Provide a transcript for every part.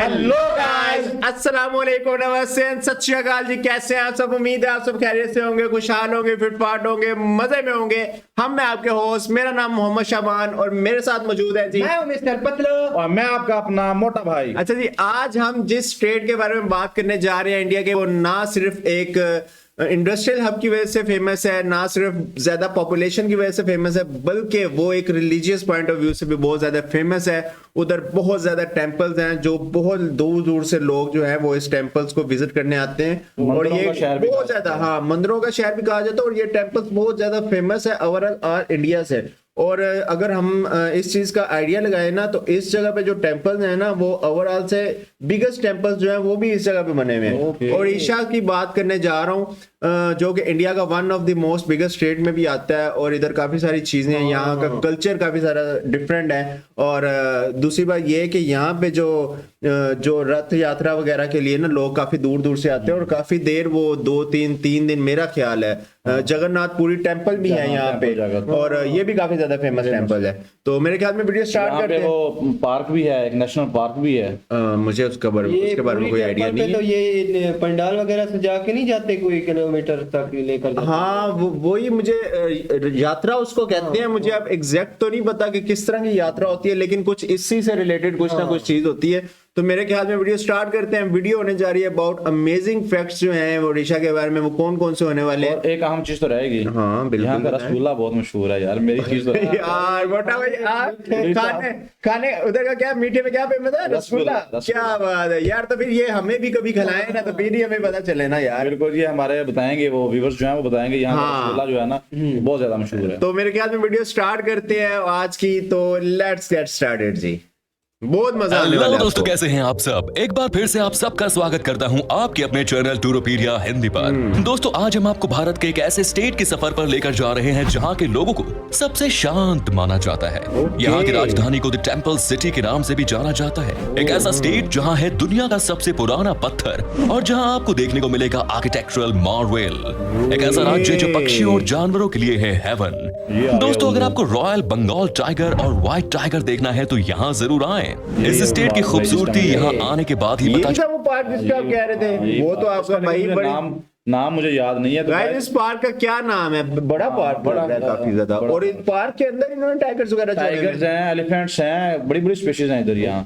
Hello guys, अस्सलाम वालेकुम, नमस्ते, सत श्री अकाल जी। कैसे हैं आप सब? उम्मीद है आप सब खैरियत से होंगे, खुशहाल होंगे, फिटफाट होंगे, मजे में होंगे। हम मैं आपके होस्ट, मेरा नाम मोहम्मद शाबान और मेरे साथ मौजूद है जी मैं हूं मिस्टर पतलू और मैं आपका अपना मोटा भाई। अच्छा जी, आज हम जिस स्टेट के बारे में बात करने जा रहे हैं इंडिया के, वो ना सिर्फ एक इंडस्ट्रियल हब की वजह से फेमस है, ना सिर्फ ज्यादा पॉपुलेशन की वजह से फेमस है, बल्कि वो एक रिलीजियस पॉइंट ऑफ व्यू से भी बहुत ज्यादा फेमस है। उधर बहुत ज्यादा टेंपल्स हैं, जो बहुत दूर दूर से लोग जो है वो इस टेंपल्स को विजिट करने आते हैं। और ये बहुत ज्यादा, हाँ, मंदिरों का शहर भी कहा जाता है। और ये टेंपल्स बहुत ज्यादा फेमस है ओवरऑल इंडिया से। और अगर हम इस चीज का आइडिया लगाए ना, तो इस जगह पे जो टेंपल्स हैं ना, वो ओवरऑल से बिगेस्ट टेंपल्स जो हैं वो भी इस जगह पे बने हुए हैं। और ईशा की बात करने जा रहा हूँ, जो कि इंडिया का one of the most biggest state में भी आता है। और इधर काफी सारी चीजें हैं, यहाँ का कल्चर काफी सारा डिफरेंट है। और दूसरी बात ये है कि यहाँ पे जो रथ यात्रा वगैरह के लिए ना लोग काफी दूर दूर से आते हैं। और काफी देर, वो 2-3 दिन मेरा ख्याल है, जगन्नाथपुरी टेम्पल भी है यहाँ पे। और ये भी काफी ज्यादा फेमस टेम्पल है। तो मेरे ख्याल में वीडियो स्टार्ट करते हैं। वो पार्क भी है, एक नेशनल पार्क भी है। मुझे उसके बारे में कोई आइडिया नहीं है। तो ये पंडाल वगैरह सजा के नहीं जाते कोई किलोमीटर तक लेकर जाते? हाँ, वही मुझे यात्रा उसको कहते हैं। मुझे अब एग्जैक्ट तो नहीं पता कि किस तरह की यात्रा होती है, लेकिन कुछ इसी से रिलेटेड कुछ ना कुछ चीज होती है। तो मेरे ख्याल में वीडियो स्टार्ट करते हैं। वीडियो होने जा रही है अबाउट अमेजिंग फैक्ट्स जो हैं ओडिशा के बारे में, वो कौन कौन से होने वाले हैं। और एक अहम चीज तो रहेगी, हाँ बिल्कुल, यहाँ का रसगुल्ला बहुत मशहूर है यार। मेरी चीज तो यार मोटा भाई, खाने उधर का क्या, मीठे में क्या फेमस है? रसगुल्ला। क्या बात है यार। तो फिर ये हमें भी कभी खिलाएं ना, तो फिर ही हमें पता चले ना यार। बिल्कुल, ये हमारे बताएंगे, वो व्यूअर्स जो है वो बताएंगे यहाँ का रसगुल्ला जो है ना बहुत ज्यादा मशहूर है। तो मेरे ख्याल में वीडियो स्टार्ट करते हैं आज की। तो लेट्स गेट स्टार्टेड जी, बहुत मजा आने वाला है। दोस्तों, कैसे हैं आप सब? एक बार फिर से आप सबका स्वागत करता हूं आपके अपने चैनल टूरोपीडिया हिंदी पर। दोस्तों, आज हम आपको भारत के एक ऐसे स्टेट के सफर पर लेकर जा रहे हैं जहां के लोगों को सबसे शांत माना जाता है। यहां की राजधानी को द टेंपल सिटी के नाम से भी जाना जाता है। एक ऐसा स्टेट जहां है दुनिया का सबसे पुराना पत्थर और जहां आपको देखने को मिलेगा आर्किटेक्चरल मार्वेल। एक ऐसा राज्य जो पक्षियों और जानवरों के लिए है हेवन। दोस्तों, अगर आपको रॉयल बंगाल टाइगर और व्हाइट टाइगर देखना है तो यहाँ जरूर आए। इस स्टेट की खूबसूरती यहाँ आने के बाद ही पता वो पार्क जिसका आप कह रहे थे, वो तो आपका भाई नाम मुझे याद नहीं है। तो इस पार्क का क्या नाम है? बड़ा पार्क है काफी ज्यादा। और इस पार्क के अंदर इन्होंने टाइगर्स वगैरह, टाइगर्स हैं, एलिफेंट्स हैं, बड़ी बड़ी स्पीशीज हैं इधर यहाँ।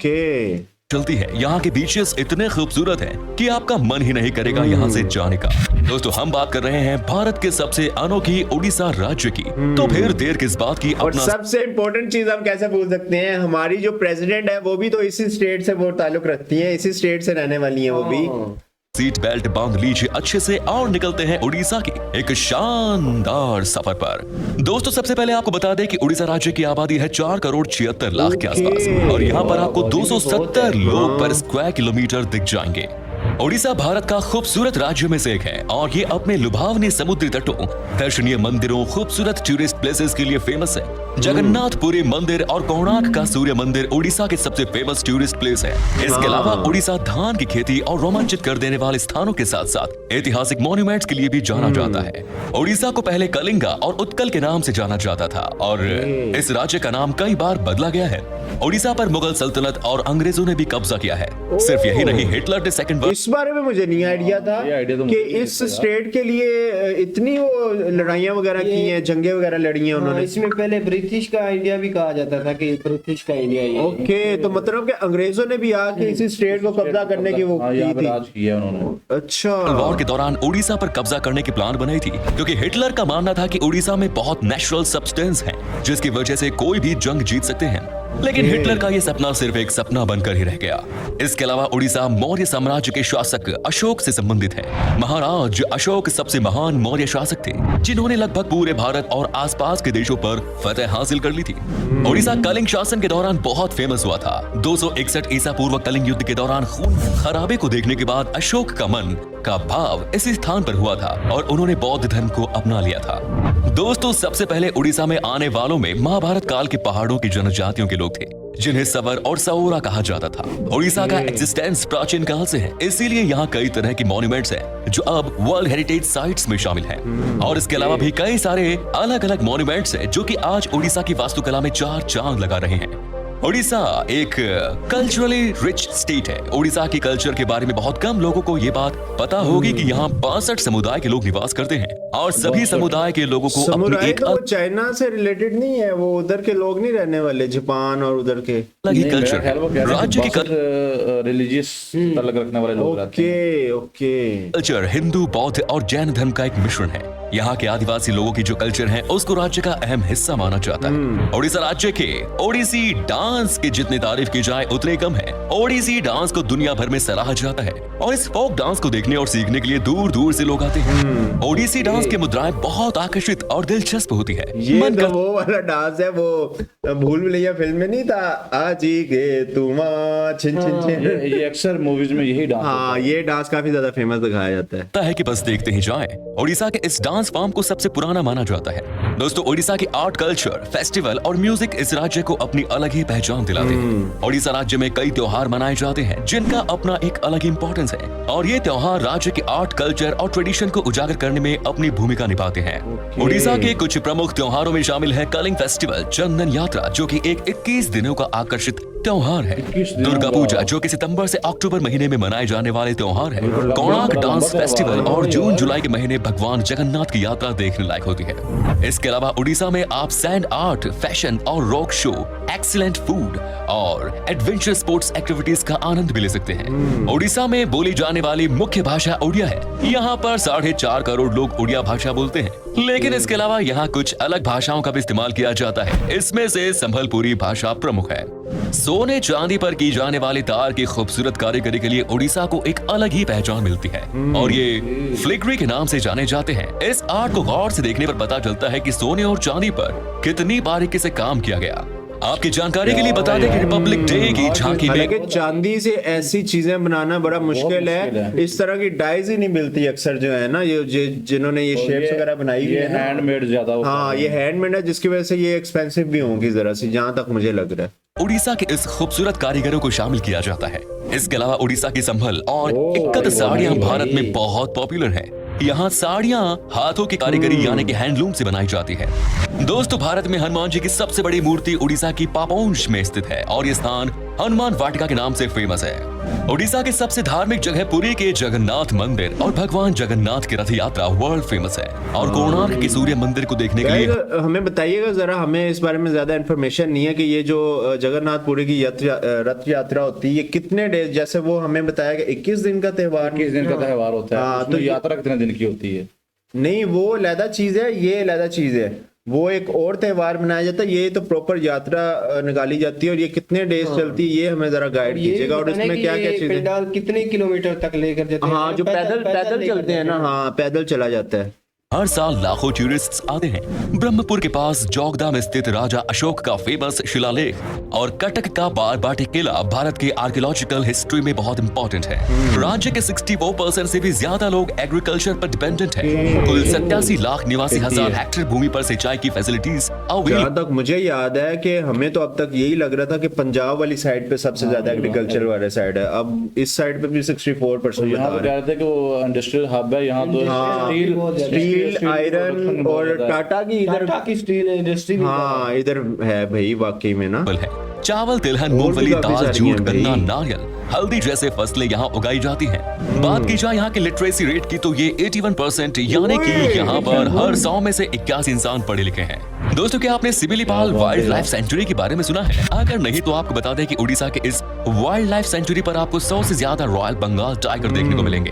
चलती है। यहाँ के बीचेस इतने खूबसूरत हैं कि आपका मन ही नहीं करेगा यहाँ से जाने का। दोस्तों, हम बात कर रहे हैं भारत के सबसे अनोखी उड़ीसा राज्य की। तो फिर देर किस बात की। और सबसे इम्पोर्टेंट चीज हम कैसे भूल सकते हैं, हमारी जो प्रेसिडेंट है वो भी तो इसी स्टेट से वो ताल्लुक रखती है, इसी स्टेट से रहने वाली है वो भी। सीट बेल्ट बांध लीजिए अच्छे से और निकलते हैं उड़ीसा की एक शानदार सफर पर। दोस्तों, सबसे पहले आपको बता दें कि उड़ीसा राज्य की आबादी है 4,76,00,000 के आसपास। और यहाँ पर आपको 270 लोग पर स्क्वायर किलोमीटर दिख जाएंगे। ओडिशा भारत का खूबसूरत राज्य में से एक है और ये अपने लुभावने समुद्री तटों, दर्शनीय मंदिरों, खूबसूरत टूरिस्ट प्लेसेस के लिए फेमस है। जगन्नाथपुरी मंदिर और कोणार्क का सूर्य मंदिर उड़ीसा के सबसे फेमस टूरिस्ट प्लेस है। इसके अलावा उड़ीसा धान की खेती और रोमांचित कर देने वाले स्थानों के साथ साथ ऐतिहासिक मॉन्यूमेंट्स के लिए भी जाना जाता है। उड़ीसा को पहले कलिंगा और उत्कल के नाम से जाना जाता था और इस राज्य का नाम कई बार बदला गया है। उड़ीसा पर मुगल सल्तनत और अंग्रेजों ने भी कब्जा किया है। सिर्फ यही नहीं, हिटलर ने सेकंड वर्ल्ड, इस बारे में मुझे नहीं आइडिया था कि इस स्टेट के लिए इतनी वो लड़ाइयां वगैरह की हैं, जंगें वगैरह लड़ी हैं उन्होंने। इसमें पहले ब्रिटिश का इंडिया भी कहा जाता था कि ब्रिटिश का इंडिया ये। ओके, तो मतलब कि अंग्रेजों ने भी आके इसी स्टेट को कब्जा करने की वो की थी। राज किया उन्होंने। अच्छा, वॉर के दौरान उड़ीसा पर कब्जा करने की प्लान बनाई थी, क्योंकि हिटलर का मानना था कि उड़ीसा में बहुत नेचुरल सब्सटेंस है जिसकी वजह से कोई भी जंग जीत सकते हैं। लेकिन हिटलर का यह सपना सिर्फ एक सपना बनकर ही रह गया। इसके अलावा उड़ीसा मौर्य साम्राज्य के शासक अशोक से संबंधित है। महाराज अशोक सबसे महान मौर्य शासक थे जिन्होंने लगभग पूरे भारत और आसपास के देशों पर फतह हासिल कर ली थी। उड़ीसा कलिंग शासन के दौरान बहुत फेमस हुआ था। 261 ईसा पूर्व कलिंग युद्ध के दौरान खून खराबे को देखने के बाद अशोक का मन का भाव इसी स्थान पर हुआ था और उन्होंने बौद्ध धर्म को अपना लिया था। दोस्तों, सबसे पहले उड़ीसा में आने वालों में महाभारत काल के पहाड़ों की जनजातियों के लोग थे जिन्हें सवर और सौरा कहा जाता था। उड़ीसा का एक्जिस्टेंस प्राचीन काल से है, इसीलिए यहाँ कई तरह की मॉन्यूमेंट्स हैं जो अब वर्ल्ड हेरिटेज साइट्स में शामिल हैं। और इसके अलावा भी कई सारे अलग अलग मॉन्यूमेंट्स हैं जो कि आज उड़ीसा की वास्तुकला में चार चांद लगा रहे हैं। उड़ीसा एक कल्चरली रिच स्टेट है। उड़ीसा की कल्चर के बारे में बहुत कम लोगों को ये बात पता होगी कि यहाँ 62 समुदाय के लोग निवास करते हैं और सभी समुदाय के लोगों को अपनी समुराय एक तो वो चाइना से रिलेटेड नहीं है, वो उधर के लोग नहीं रहने वाले, जापान और उधर के। अलग ही कल्चर है। राज्य की रिलीजियस तलक रखने वाले लोग रहते हैं। ओके कल्चर हिंदू, बौद्ध और जैन धर्म का एक मिश्रण है। यहाँ के आदिवासी लोगों की जो कल्चर है उसको राज्य का अहम हिस्सा माना जाता है। उड़ीसा राज्य के ओडिसी डांस की जितनी तारीफ की जाए उतने कम है। ओडिसी डांस को दुनिया भर में सराहा जाता है और इस फोक डांस को देखने और सीखने के लिए दूर दूर से लोग आते हैं। ओडिसी डांस की मुद्राएं बहुत आकर्षित और दिलचस्प होती है। ये तो वो वाला डांस है, वो भूल भुलैया फिल्म में नहीं था, आज ही गे तुम छिन छिन छिन। ये अक्सर मूवीज में यही डांस हाँ, ये डांस काफी ज्यादा फेमस दिखाया जाता है कि बस देखते ही जाएं। ओडिशा के इस डांस फॉर्म को सबसे पुराना माना जाता है। दोस्तों, ओडिशा की आर्ट, कल्चर, फेस्टिवल और म्यूजिक इस राज्य को अपनी अलग ही पहचान दिलाते हैं। ओडिशा राज्य में कई त्योहार मनाए जाते हैं जिनका अपना एक अलग इंपॉर्टेंस है और ये त्योहार राज्य के आर्ट, कल्चर और ट्रेडिशन को उजागर करने में अपनी भूमिका निभाते हैं। ओडिशा के कुछ प्रमुख त्योहारों में शामिल है कलिंग फेस्टिवल, चंदन यात्रा जो कि एक 21 दिनों का आकर्षित त्योहार है, दुर्गा पूजा जो कि सितंबर से अक्टूबर महीने में मनाए जाने वाले त्योहार है, कोणार्क डांस फेस्टिवल और जून जुलाई के महीने भगवान जगन्नाथ की यात्रा देखने लायक होती है। इसके अलावा उड़ीसा में आप सैंड आर्ट, फैशन और रॉक शो, एक्सीलेंट फूड और एडवेंचर स्पोर्ट्स एक्टिविटीज का आनंद भी ले सकते हैं। उड़ीसा में बोली जाने वाली मुख्य भाषा उड़िया है। यहाँ पर 4.5 करोड़ लोग उड़िया भाषा बोलते हैं, लेकिन इसके अलावा यहाँ कुछ अलग भाषाओं का भी इस्तेमाल किया जाता है। इसमें से संबलपुरी भाषा प्रमुख है। सोने चांदी पर की जाने वाली तार की खूबसूरत कारीगरी के लिए उड़ीसा को एक अलग ही पहचान मिलती है और ये फ्लिग्री के नाम से जाने जाते हैं। इस आर्ट को गौर से देखने पर पता चलता है कि सोने और चांदी पर कितनी बारीकी से काम किया गया। आपकी जानकारी के लिए बता दें कि रिपब्लिक डे की झांकी में चांदी से ऐसी चीजें बनाना बड़ा मुश्किल है। इस तरह की डाइज ही नहीं मिलती अक्सर, जो है ना, ये जिन्होंने ये शेप्स वगैरह बनाई हुई है, हैंडमेड ज्यादा होता है। हाँ, ये हैंडमेड है, जिसकी वजह से ये एक्सपेंसिव भी होंगी जरा सी, जहां तक मुझे लग रहा है। उड़ीसा के इस खूबसूरत कारीगरों को शामिल किया जाता है। इसके अलावा उड़ीसा की संभल और इक्कत साड़ियां भारत में बहुत पॉपुलर हैं। यहाँ साड़ियां हाथों की कारीगरी यानी कि हैंडलूम से बनाई जाती है। दोस्तों, भारत में हनुमान जी की सबसे बड़ी मूर्ति उड़ीसा की पापोंज में स्थित है और ये स्थान हनुमान वाटिका के नाम से फेमस है। उड़ीसा की सबसे धार्मिक जगह पुरी के जगन्नाथ मंदिर और भगवान जगन्नाथ की रथ यात्रा वर्ल्ड फेमस है और कोणार्क के सूर्य मंदिर को देखने के लिए हमें बताइएगा जरा, हमें इस बारे में ज्यादा इन्फॉर्मेशन नहीं है कि ये जो जगन्नाथपुरी की रथ यात्रा होती है, ये कितने डेज, जैसे वो हमें बताया कि 21 दिन का त्योहार, 21 दिन का त्योहार होता है। हाँ, तो यात्रा कितने दिन की होती है? नहीं, वो अलग चीज है, ये अलग चीज है। वो एक और त्योहार मनाया जाता है, ये तो प्रॉपर यात्रा निकाली जाती है और ये कितने डेज चलती है, ये हमें जरा गाइड कीजिएगा। और इसमें क्या क्या चीजें, पंडाल कितने किलोमीटर तक लेकर जाते हैं? हाँ, जो पैदल चलते हैं ना, हाँ, पैदल चला जाता है। हर साल लाखों टूरिस्ट्स आते हैं। ब्रह्मपुर के पास जोगदा में स्थित राजा अशोक का फेमस शिलालेख और कटक का बारबाटी किला भारत के आर्कियोलॉजिकल हिस्ट्री में बहुत इंपॉर्टेंट है। राज्य के 64% से भी ज्यादा लोग एग्रीकल्चर पर डिपेंडेंट हैं। कुल 87 लाख 89,000 हेक्टेयर भूमि पर सिंचाई की फैसिलिटीज अवेलेबल। जहाँ तक मुझे याद है कि हमें तो अब तक यही लग रहा था कि पंजाब वाली साइड पे सबसे ज्यादा एग्रीकल्चर वाले साइड है, अब इस साइड पे भी 64% यहाँ बता तो कह रहे रहे थे कि वो इंडस्ट्रियल हब है। यहाँ तो स्टील, आयरन और टाटा की इधर की स्टील इंडस्ट्री, हाँ, इधर है भाई, वाकई में ना। है चावल, तिलहन, मूंगफली, दाल, जूट, गन्ना, नारियल, हल्दी जैसे फसलें यहाँ उगाई जाती हैं। बात की जाए यहाँ की लिटरेसी रेट की तो ये 81% यानी कि यहाँ पर हर 100 में से 81 इंसान पढ़े लिखे हैं। दोस्तों, क्या आपने सिबिलीपाल वाइल्ड लाइफ सेंचुरी के बारे में सुना है? अगर नहीं तो आपको बता दें कि उड़ीसा के इस वाइल्ड लाइफ सेंचुरी पर आपको 100 से ज्यादा रॉयल बंगाल टाइगर देखने को मिलेंगे।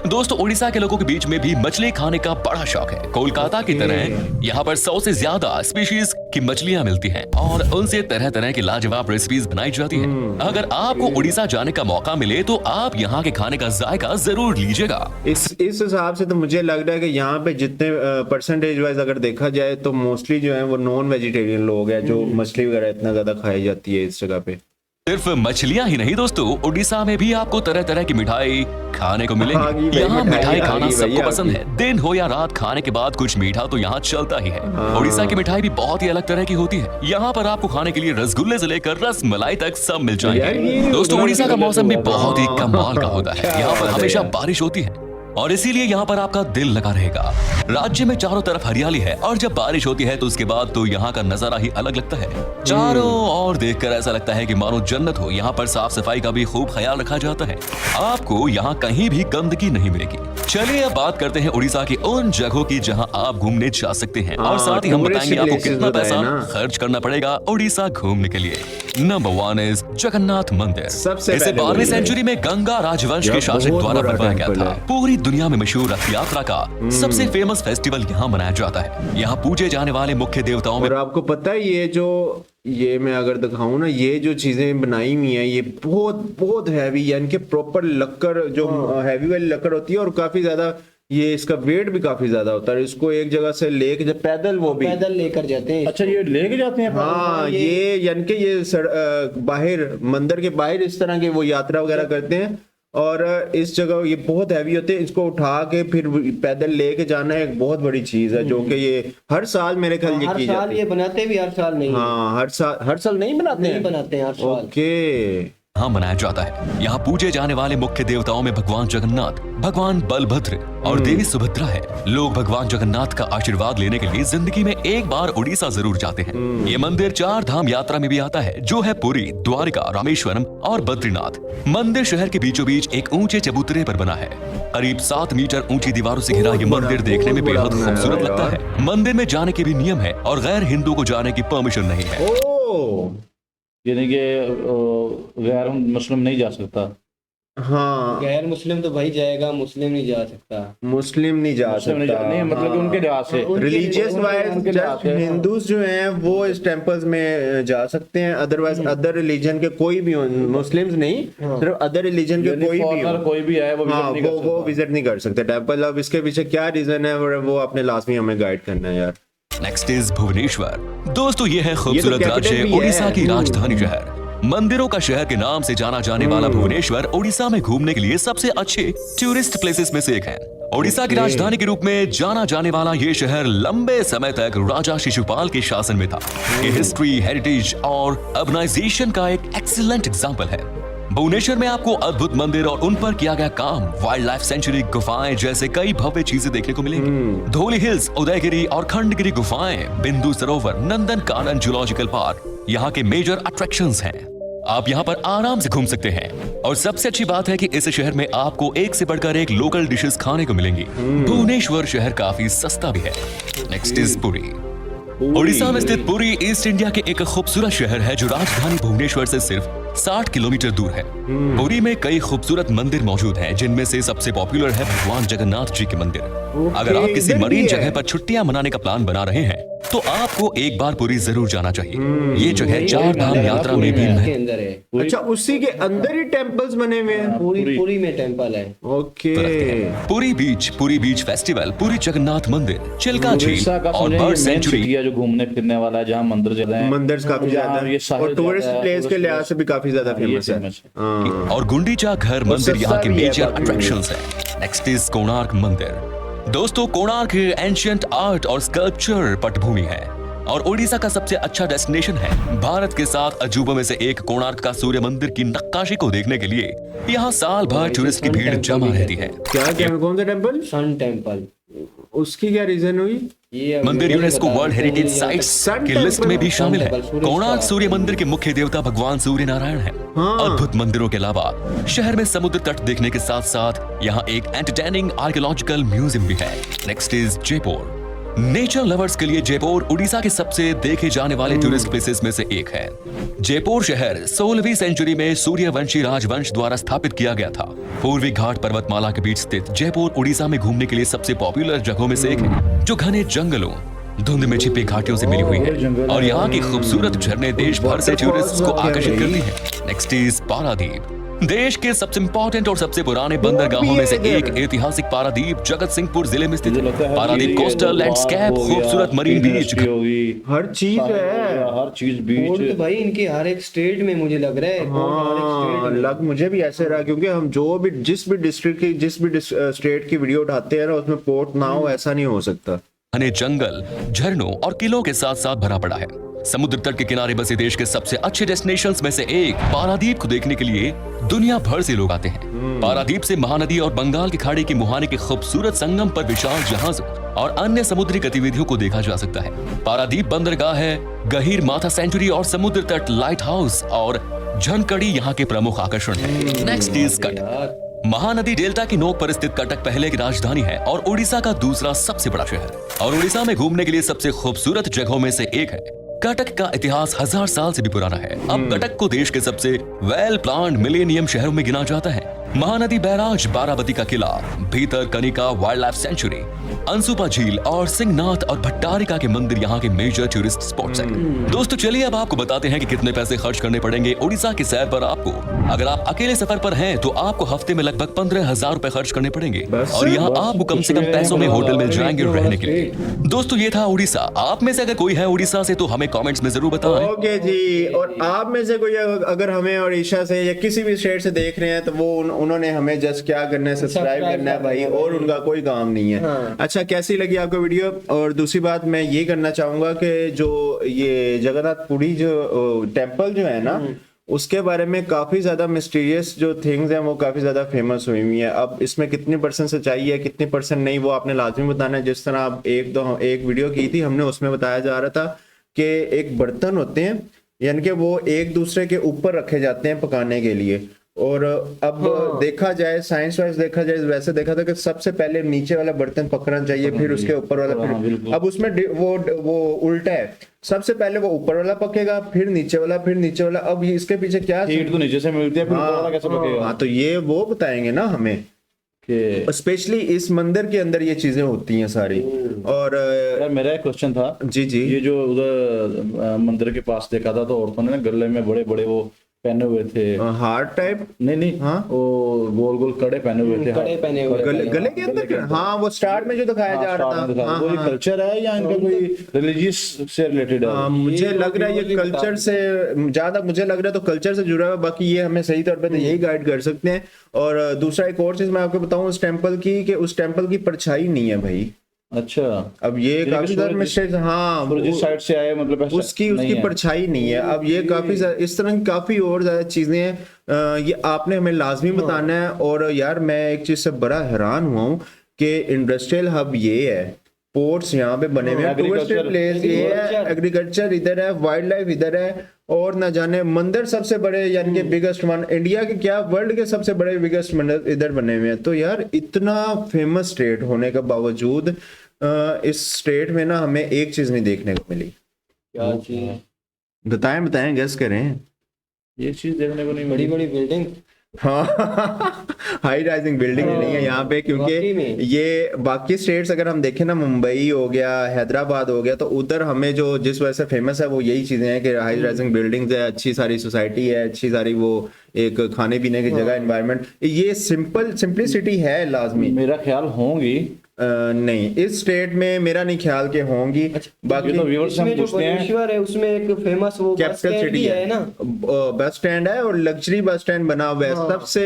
दोस्तों, उड़ीसा के लोगों के बीच में भी मछली खाने का बड़ा शौक है। कोलकाता की तरह यहाँ पर 100 से ज्यादा स्पीशीज की मछलियाँ मिलती हैं और उनसे तरह तरह की लाजवाब रेसिपीज बनाई जाती हैं। अगर आपको उड़ीसा जाने का मौका मिले तो आप यहाँ के खाने का जायका जरूर लीजिएगा। इस हिसाब से तो मुझे लग रहा है कि यहाँ पे जितने परसेंटेज वाइज अगर देखा जाए तो मोस्टली जो है वो नॉन वेजिटेरियन लोग हैं, जो मछली वगैरह इतना ज्यादा खाई जाती है इस जगह पे। सिर्फ मछलियाँ ही नहीं दोस्तों, उड़ीसा में भी आपको तरह तरह की मिठाई खाने को मिलेगी। यहाँ मिठाई खाना सबको पसंद है। दिन हो या रात, खाने के बाद कुछ मीठा तो यहाँ चलता ही है। उड़ीसा की मिठाई भी बहुत ही अलग तरह की होती है। यहाँ पर आपको खाने के लिए रसगुल्ले से लेकर रस मलाई तक सब मिल जाएंगे। दोस्तों, उड़ीसा का मौसम भी बहुत ही कमाल का होता है। यहाँ पर हमेशा बारिश होती है। और इसीलिए यहाँ पर आपका दिल लगा रहेगा। राज्य में चारों तरफ हरियाली है और जब बारिश होती है तो उसके बाद तो यहाँ का नजारा ही अलग लगता है। चारों ओर देखकर ऐसा लगता है कि मानो जन्नत हो। यहाँ पर साफ सफाई का भी खूब ख्याल रखा जाता है। आपको यहाँ कहीं भी गंदगी नहीं मिलेगी। चलिए अब बात करते हैं उड़ीसा की उन जगहों की जहाँ आप घूमने जा सकते हैं और साथ ही हम बताएंगे आपको कितना पैसा खर्च करना पड़ेगा उड़ीसा घूमने के लिए। नंबर 1 इज जगन्नाथ मंदिर। सबसे इसे पहले 12वीं सेंचुरी में गंगा राजवंश के यह शासक बहुत द्वारा बड़ा बनवाया गया टेंपल था। है। पूरी दुनिया में मशहूर रथ यात्रा का सबसे फेमस फेस्टिवल यहाँ मनाया जाता है। यहाँ पूजे जाने वाले मुख्य देवताओं में और आपको पता है ये मैं अगर दिखाऊं ना, ये जो चीजें बनाई हुई हैं ये बहुत हैवी, यानी कि प्रॉपर लक्कड़ जो हैवी वाली लक्कड़ होती है और काफी ज्यादा ये इसका वेट भी काफी ज्यादा होता है। इसको एक जगह से लेके जब पैदल वो भी पैदल लेकर जाते हैं। अच्छा ये लेके जाते हैं? हाँ ये यानी कि ये बाहर मंदिर के बाहर इस तरह के वो यात्रा वगैरह करते हैं और इस जगह ये बहुत हैवी होते हैं। इसको उठा के फिर पैदल लेके जाना एक बहुत बड़ी चीज है जो कि ये हर साल मेरे ख्याल ये हर की साल जाती ये है। बनाते भी, हर साल नहीं। हाँ हर साल नहीं बनाते नहीं हैं। बनाते हैं हर साल। ओके यहाँ मनाया जाता है। यहाँ पूजे जाने वाले मुख्य देवताओं में भगवान जगन्नाथ, भगवान बलभद्र और देवी सुभद्रा है। लोग भगवान जगन्नाथ का आशीर्वाद लेने के लिए जिंदगी में एक बार उड़ीसा जरूर जाते हैं। ये मंदिर 4 धाम यात्रा में भी आता है जो है पुरी, द्वारिका, रामेश्वरम और बद्रीनाथ। मंदिर शहर के बीचों बीच एक ऊंचे चबूतरे पर बना है। करीब 7 मीटर ऊंची दीवारों से घिरा ये मंदिर देखने में बेहद खूबसूरत लगता है। मंदिर में जाने के भी नियम है और गैर हिंदू को जाने की परमिशन नहीं है। ओ यानी कि गैर मुस्लिम नहीं जा सकता। हाँ गैर मुस्लिम तो भाई जाएगा, मुस्लिम नहीं जा सकता। मुस्लिम नहीं जा मुस्लिम नहीं सकता। नहीं, मतलब कि उनके लिहाज से रिलीजियस उनके वाइज लिहाज से हिंदूज जो हैं वो इस टेम्पल्स में जा सकते हैं, अदरवाइज अदर रिलीजन के कोई भी हो, मुस्लिम्स नहीं सिर्फ अदर रिलीजन के यानी कोई भी foreigner हो, कोई भी है वो हाँ विजिट नहीं कर वो सकता। विजिट नहीं कर सकते टेम्पल। अब इसके पीछे क्या रीजन है वो आपने लास्ट में हमें गाइड करना है यार। Next is Bhubaneswar. दोस्तों ये है खूबसूरत capital राज्य भी है। उड़ीसा की राजधानी शहर। मंदिरों का शहर के नाम से जाना जाने वाला भुवनेश्वर उड़ीसा में घूमने के लिए सबसे अच्छे टूरिस्ट प्लेसेस में से एक है। उड़ीसा की राजधानी के रूप में जाना जाने वाला ये शहर लंबे समय तक राजा शिशुपाल के शासन में था। ये हिस्ट्री, हेरिटेज और अर्बनाइजेशन का एक एक्सीलेंट एग्जाम्पल है। भुवनेश्वर में आपको अद्भुत मंदिर और उन पर किया गया काम, वाइल्ड लाइफ सेंचुरी, गुफाएं जैसे कई भव्य चीजें देखने को मिलेंगी। धौली हिल्स, उदयगिरी और खंडगिरी गुफाएं, बिंदु सरोवर, नंदन कानन जूलॉजिकल पार्क यहाँ के मेजर अट्रैक्शंस हैं। आप यहाँ पर आराम से घूम सकते हैं और सबसे अच्छी बात है कि इस शहर में आपको एक से बढ़कर एक लोकल डिशेस खाने को मिलेंगी। भुवनेश्वर शहर काफी सस्ता भी है। Next is Puri. उड़ीसा में स्थित पुरी ईस्ट इंडिया के एक खूबसूरत शहर है जो राजधानी भुवनेश्वर से सिर्फ 60 किलोमीटर दूर है। पुरी में कई खूबसूरत मंदिर मौजूद हैं जिनमें से सबसे पॉपुलर है भगवान जगन्नाथ जी के मंदिर। अगर आप किसी इधर भी मरीन है। जगह पर छुट्टियां मनाने का प्लान बना रहे हैं तो आपको एक बार पुरी जरूर जाना चाहिए। ये जगह 4 धाम यात्रा में भी के अंदर है। अच्छा उसी के अंदर ही टेम्पल्स बने हुए हैं। पूरी में टेम्पल है। Okay Puri beach festival, Puri Jagannath मंदिर, चिल्का झील उड़ीसा का और सुने बर्ड मेन सेंचुरी। सिटी है जो घूमने फिरने वाला है, जहाँ मंदिर ज्यादा हैं, मंदिर काफी जहाँ ज्यादा ये है साहिल और टूरिस्ट ज्यादा है, प्लेस के टूरिस्ट लिहाज से भी काफी ज्यादा ये फेमस है। famous है। हाँ। और गुंडीचा घर मंदिर सस्ता यहाँ के भी है मेजर बाकी अट्रैक्शंस है। नेक्स्ट इज कोणार्क मंदिर। दोस्तों कोणार्क एंशियंट आर्ट और स्कल्पचर पटभूमि है और उड़ीसा का सबसे अच्छा डेस्टिनेशन है। भारत के 7 अजूबों में से एक कोणार्क का सूर्य मंदिर की नक्काशी को देखने के लिए यहाँ साल भर टूरिस्ट की भीड़ जमा रहती है। क्या कौन सा टेम्पल? Sun temple. उसकी क्या रीजन हुई? ये अभी मंदिर मैंने यूनेस्को बताया, वर्ल्ड हेरिटेज मुझे याद है। साइट्स की लिस्ट में भी शामिल है। सूर्य कोणार्क स्टार। सूर्य मंदिर के मुख्य देवता भगवान सूर्य नारायण है। हाँ। अद्भुत मंदिरों के अलावा शहर में समुद्र तट देखने के साथ साथ यहाँ एक एंटरटेनिंग आर्कियोलॉजिकल म्यूजियम भी है। Next is Jaipur. Nature lovers के लिए जयपुर उड़ीसा के सबसे देखे जाने वाले टूरिस्ट प्लेसेस में से एक है। जयपुर शहर 16वीं सेंचुरी में सूर्यवंशी राजवंश द्वारा स्थापित किया गया था। पूर्वी घाट पर्वतमाला के बीच स्थित जयपुर उड़ीसा में घूमने के लिए सबसे पॉपुलर जगहों में से एक है जो घने जंगलों, धुंध में छिपी घाटियों से मिली हुई है और यहाँ की खूबसूरत झरने देश भर से टूरिस्ट को आकर्षित करती है। Next is Paradip. देश के सबसे इंपॉर्टेंट और सबसे पुराने बंदरगाहों में से एक ऐतिहासिक पारादीप जगत सिंहपुर जिले में स्थित है। पारादीप कोस्टल लैंडस्केप, खूबसूरत मरीन बीच, हर चीज है। हर चीज पोर्ट बीच। भाई इनके हर एक स्टेट में मुझे लग रहा है। पोर्ट हर एक हाँ, स्टेट में। लग मुझे भी ऐसे रहा क्योंकि हम जो भी जिस भी डिस्ट्रिक्ट की जिस भी स्टेट की वीडियो उठाते हैं ना उसमें पोर्ट ना हो ऐसा नहीं हो सकता। घने जंगल, झरनों और किलों के साथ साथ भरा पड़ा है। समुद्र तट के किनारे बसे देश के सबसे अच्छे डेस्टिनेशंस में से एक पारादीप को देखने के लिए दुनिया भर से लोग आते हैं। पारादीप से महानदी और बंगाल की खाड़ी के मुहाने के खूबसूरत संगम पर विशाल जहाजों और अन्य समुद्री गतिविधियों को देखा जा सकता है। पारादीप बंदरगाह है, गहीर माथा सेंचुरी और समुद्र तट लाइट हाउस और झनकड़ी यहाँ के प्रमुख आकर्षण है। Next is Cuttack. Mahanadi delta की नोक पर स्थित कटक पहले की राजधानी है और उड़ीसा का दूसरा सबसे बड़ा शहर और उड़ीसा में घूमने के लिए सबसे खूबसूरत जगहों में से एक है। कटक का इतिहास 1000 साल से भी पुराना है। अब कटक को देश के सबसे वेल प्लान्ड मिलेनियम शहरों में गिना जाता है। महानदी बैराज, बाराबती का किला, भीतर Kanika wild life sanctuary, Ansupa झील और सिंहनाथ और भट्टारिका के मंदिर यहाँ के मेजर टूरिस्ट स्पॉट्स हैं। दोस्तों चलिए अब आपको बताते हैं कि कितने पैसे खर्च करने पड़ेंगे उड़ीसा की सैर पर आपको। अगर आप अकेले सफर पर हैं तो आपको हफ्ते में लगभग 15,000 रुपए खर्च करने पड़ेंगे और यहाँ आपको कम से कम पैसों में होटल मिल जाएंगे रहने के लिए। दोस्तों ये था उड़ीसा। आप में से अगर कोई है उड़ीसा से तो हमें कमेंट्स में जरूर बताएं। ओके जी, और आप में से कोई अगर हमें उड़ीसा से या किसी भी स्टेट से देख रहे हैं तो वो उन्होंने हमें जस्ट क्या करना है, सब्सक्राइब करना है भाई, और उनका कोई काम नहीं है। हाँ। अच्छा, कैसी लगी आपको वीडियो? और दूसरी बात मैं ये करना चाहूंगा कि जो ये जगन्नाथपुरी जो टेम्पल जो है ना, उसके बारे में काफी ज्यादा मिस्टीरियस जो थिंग्स हैं वो काफी ज्यादा फेमस हुई है। अब इसमें कितनी % सच्चाई है, कितनी % नहीं, वो आपने लाजमी बताना है। जिस तरह आप एक वीडियो की थी हमने, उसमें बताया जा रहा था कि एक बर्तन होते हैं, यानी कि वो एक दूसरे के ऊपर रखे जाते हैं पकाने के लिए। और अब देखा जाए, साइंस वाइज देखा जाए, वैसे देखा था कि सबसे पहले नीचे वाला बर्तन पकड़ना चाहिए, फिर उसके ऊपर वाला, फिर अब उसमें वो उल्टा है, सबसे पहले वो ऊपर वाला पकेगा, फिर नीचे वाला, फिर नीचे वाला। अब इसके पीछे क्या, हीट तो नीचे से मिलती है, फिर ऊपर वाला कैसे पकेगा? हाँ, तो ये वो बताएंगे ना हमें, स्पेशली इस मंदिर के अंदर ये चीजें होती हैं सारी। और यार मेरा एक क्वेश्चन था जी, ये जो उधर मंदिर के पास देखा था तो औरतों ने ना गले में बड़े बड़े वो पहने हुए थे, हार्ट टाइप, नहीं हाँ, वो गोल गोल कड़े पहने हुए थे, कड़े पहने हुए गले के अंदर, हाँ, वो स्टार्ट में जो दिखाया जा रहा था। वो ये कल्चर है या इनका कोई रिलीजियस से रिलेटेड है? मुझे लग रहा है ये कल्चर से ज्यादा, मुझे लग रहा है तो कल्चर से जुड़ा हुआ, बाकी ये हमें सही तौर पे तो यही गाइड कर सकते हैं। और दूसरा एक और चीज मैं आपको बताऊं उस टेम्पल की, कि उस टेम्पल की परछाई नहीं है भाई। अच्छा, अब ये काफी ज्यादा मिस्टेक, हाँ, जिस साइड से आए मतलब ऐसा उसकी परछाई नहीं है। अब ये काफी इस तरह की काफी और ज्यादा चीजें हैं, ये आपने हमें लाजमी बताना है। और यार मैं एक चीज से बड़ा हैरान हुआ हूँ कि इंडस्ट्रियल हब ये है, पोर्ट्स यहाँ पे बने हुए हैं, टूरिस्ट प्लेस ये है, एग्रीकल्चर इधर है, वाइल्ड लाइफ इधर है, और न जाने मंदिर सबसे बड़े, यानी कि बिगेस्ट वन इंडिया के क्या वर्ल्ड के सबसे बड़े बिगेस्ट मंदिर इधर बने हुए हैं। तो यार इतना फेमस स्टेट होने के बावजूद इस स्टेट में ना हमें एक चीज नहीं देखने को मिली। क्या चीज? बताएं, गेस करें। ये चीज देखने को नहीं बड़ी मिली। बड़ी बिल्डिंग, हाँ, हाई राइजिंग बिल्डिंग नहीं है यहाँ पे, क्योंकि ये बाकी स्टेट्स अगर हम देखें ना, मुंबई हो गया, हैदराबाद हो गया, तो उधर हमें जो जिस वजह से फेमस है वो यही चीजें हैं कि हाई राइजिंग बिल्डिंग्स है, अच्छी सारी सोसाइटी है, अच्छी सारी वो एक खाने पीने की जगह, एनवायरनमेंट, ये सिंपलिसिटी है लाजमी। मेरा ख्याल होंगी नहीं, इस स्टेट में मेरा नहीं ख्याल के होंगी। बाकी तो व्यूअर्स हम पूछते हैं, भुवनेश्वर है, उसमें एक फेमस वो कैपिटल सिटी है ना, बस स्टैंड है और लग्जरी बस स्टैंड बना हुआ है, सबसे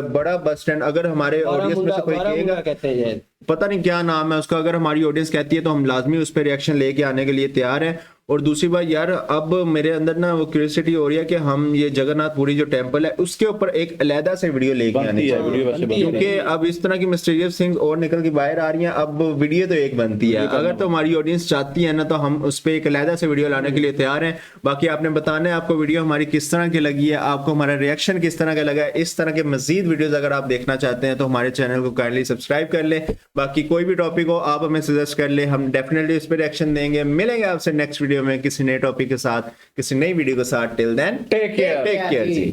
बड़ा बस स्टैंड। अगर हमारे ऑडियंस में से कोई कहेगा, कहते हैं, पता नहीं क्या नाम है उसका, अगर हमारी ऑडियंस कहती है तो हम लाजमी उस पर रिएक्शन लेके आने के लिए तैयार हैं। और दूसरी बात यार, अब मेरे अंदर ना वो क्यूरियोसिटी हो रही है कि हम ये जगन्नाथपुरी जो टेम्पल है उसके ऊपर एक अलहदा से वीडियो लेके आने चाहिए, क्योंकि अब इस तरह की मिस्टीरियस थिंग्स और निकल के बाहर आ रही हैं। अब वीडियो तो एक बनती है, अगर तो हमारी ऑडियंस चाहती है ना तो हम उस पर एक अलहदा से वीडियो लाने के लिए तैयार हैं। बाकी आपने बताना है आपको वीडियो हमारी किस तरह की लगी है, आपको हमारा रिएक्शन किस तरह का लगा है। इस तरह के मजीद वीडियोस अगर आप देखना चाहते हैं तो हमारे चैनल को काइंडली सब्सक्राइब कर ले। बाकी कोई भी टॉपिक हो आप हमें सजेस्ट कर ले, हम डेफिनेटली उस पर रिएक्शन देंगे। मिलेंगे आपसे नेक्स्ट वीडियो में किसी नए टॉपिक के साथ, किसी नई वीडियो के साथ। टिल देन टेक केयर जी।